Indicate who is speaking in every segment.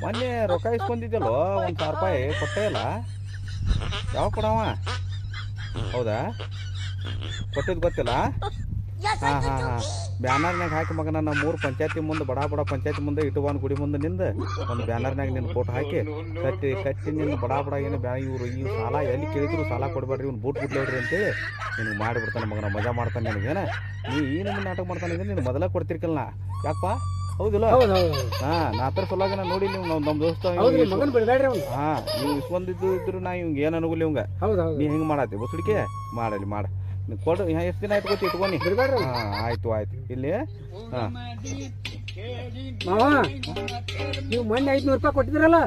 Speaker 1: ಮೊನ್ನೆ ರೊಕ್ಕ ಇಸ್ಕೊಂಡಿದ್ದಲ್ಲೋ 1,000 ರೂಪಾಯಿ ಕೊಟ್ಟೇ ಇಲ್ಲ. ಯಾವಾಗ ಕೊಡವ? ಹೌದಾ, ಕೊಟ್ಟಿದ್ದು ಗೊತ್ತಿಲ್ಲ. ಹಾಂ ಹಾಂ ಹಾಂ, ಬ್ಯಾನರ್ನಾಗ ಹಾಕಿ ಮಗನ ನಮ್ಮ 3 ಪಂಚಾಯತಿ ಮುಂದೆ ಬಡ ಪಂಚಾಯತಿ ಮುಂದೆ ಇಟ್ಟುವನ್ ಗುಡಿ ಮುಂದೆ ನಿಂದ ಒಂದು ಬ್ಯಾನರ್ನಾಗ ನಿನ್ನ ಫೋಟೋ ಹಾಕಿ ಕಟ್ಟಿ ನಿನ್ನ ಬಡ ಏನು ಇವರು ಈ ಸಾಲ ಎಲ್ಲಿ ಕೇಳಿದ್ರು ಸಾಲ ಕೊಡಬೇಡ್ರಿ, ಇವ್ನು ಬೂಟ್ ಬಿಡ್ಲೇವ್ರಿ ಅಂತೇಳಿ ನಿನಗೆ ಮಾಡಿಬಿಡ್ತಾನೆ ಮಗನ, ಮಜಾ ಮಾಡ್ತಾನೆ ನಿನಗೇನ. ನೀ ಈ ನಮ್ಮ ನಾಟಕ ಮಾಡ್ತಾನೆ ಅಂದ್ರೆ ನೀನು ಮೊದಲ ಕೊಡ್ತಿರ್ಕಲ್ಲ ಯಾಕಪ್ಪ? ಹೌದಿಲ್ಲ? ಹಾಂ, ನಾ ಥರ ಸಲುವಾಗಿ ನಾನು ನೋಡಿ ನೀವು ನಮ್ಮ ದೋಸ್ತ. ಹಾಂ, ನೀವು ಇಸ್ಕೊಂಡಿದ್ದು ಇದ್ರು ನಾ ಇವ್ಗೆ ಏನು ಅನುಗುಲಿ ಇವಂಗ ನೀ ಹಿಂಗೆ ಮಾಡತ್ತಿ ಬಸುಡಿಕೆ ಮಾಡಲಿ ಮಾಡ. ನೀವು ಕೊಡು. ಎಷ್ಟು ದಿನ ಆಯ್ತು ಗೊತ್ತಿ ಇಟ್ಕೊನಿ? ಹಾಂ ಆಯ್ತು ಇಲ್ಲಿ. ಹಾಂ
Speaker 2: ನೀವು ಮೊನ್ನೆ 500 ರೂಪಾಯಿ ಕೊಟ್ಟಿದ್ರಲ್ಲ,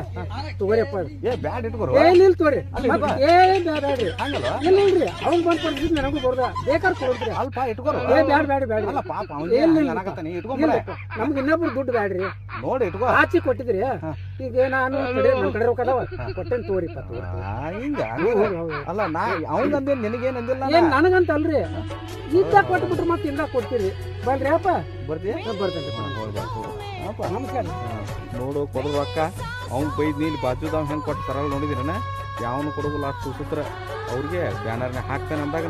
Speaker 2: ತಗೋರಿಪ್ಪ.
Speaker 1: ಏ ಬ್ಯಾಡ್ ಇಟ್ಕೊರು.
Speaker 2: ಏನಿಲ್ಲ ತಗೋರಿ.
Speaker 1: ಹಂಗಲ್ವಾ?
Speaker 2: ಇಲ್ರಿ, ಅವ್ನು ಬಂದು ಕೊಡ್ತಿದ್ ನನಗೂ ಬರ್ದ ಬೇಕಾದ್ರೆ ಕೊಡ್ತೀರಿ.
Speaker 1: ಅಲ್ಪ ಇಟ್ಕೊರು.
Speaker 2: ಬ್ಯಾಡ
Speaker 1: ಅಲ್ಲ ಪಾಪ ಅವನಿಗೆ ಇಟ್ಕೊಂಡ್ರೆ
Speaker 2: ನಮ್ಗೆ ಇನ್ನೊಬ್ರು ದುಡ್ಡು ಬ್ಯಾಡ್ರಿ,
Speaker 1: ನೋಡಿ ಇಟ್ಕೋ.
Speaker 2: ಆಚೆ ಕೊಟ್ಟಿದ್ರಿ. ಈಗ ನಾನು ನಮ್ಮ ಕಡೆ ರೊಕ್ಕ ಅದಾವ, ಕೊಟ್ಟೇನು ತಗೋರಿಪ್ಪ.
Speaker 1: ಹಿಂಗ ಅಲ್ಲ, ನಾ ಅವನಂದೇ ನಿನಗೇನು ಅಂದಿಲ್ಲ.
Speaker 2: ಏನ್ ನನಗಂತ ಅಲ್ರಿ, ಇದ್ದಾಗ ಕೊಟ್ಬಿಟ್ರೆ ಮತ್ತೆ ಇಂದಾಗ ಕೊಡ್ತೀರಿ. ಬಲ್ರಿ ಅಪ್ಪ,
Speaker 1: ಬರ್ತೀಯ?
Speaker 2: ಬರ್ತೇನೆ. ನಮಸ್ಕಾರ.
Speaker 1: ನೋಡು ಕೊಡೋದು ರೊಕ್ಕ ಅವ್ನು ಬೈದ್ ನೀಲಿ ಬಾಜುದವ್ ಹೆಂಗೆ ಕೊಟ್ಟು ಸರಳ ನೋಡಿದಿರನ. ಯಾವನು ಕೊಡೋದಿಲ್ಲ ಅಷ್ಟು ಸೂತ್ರ ಅವ್ರಿಗೆ ಬ್ಯಾನರ್ನಾಗ ಹಾಕ್ತಾನೆ ಅಂದಾಗ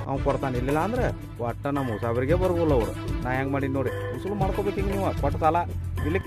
Speaker 1: ಅವ್ನು ಕೊಡ್ತಾನೆ. ಇಲ್ಲಿಲ್ಲ ಅಂದ್ರೆ ಒಟ್ಟ ನಮ್ಮ ಉಸಾಬರಿಗೆ ಬರ್ಬೋಲ್ಲ ಅವ್ರು. ನಾ ಹೆಂಗೆ ಮಾಡೀನಿ ನೋಡಿ, ಉಸುಲು ಮಾಡ್ಕೋಬೇಕು. ಹಿಂಗೆ ನೀವು ಕೊಟ್ಟ ಸಾಲ ಇಲ್ಲಿ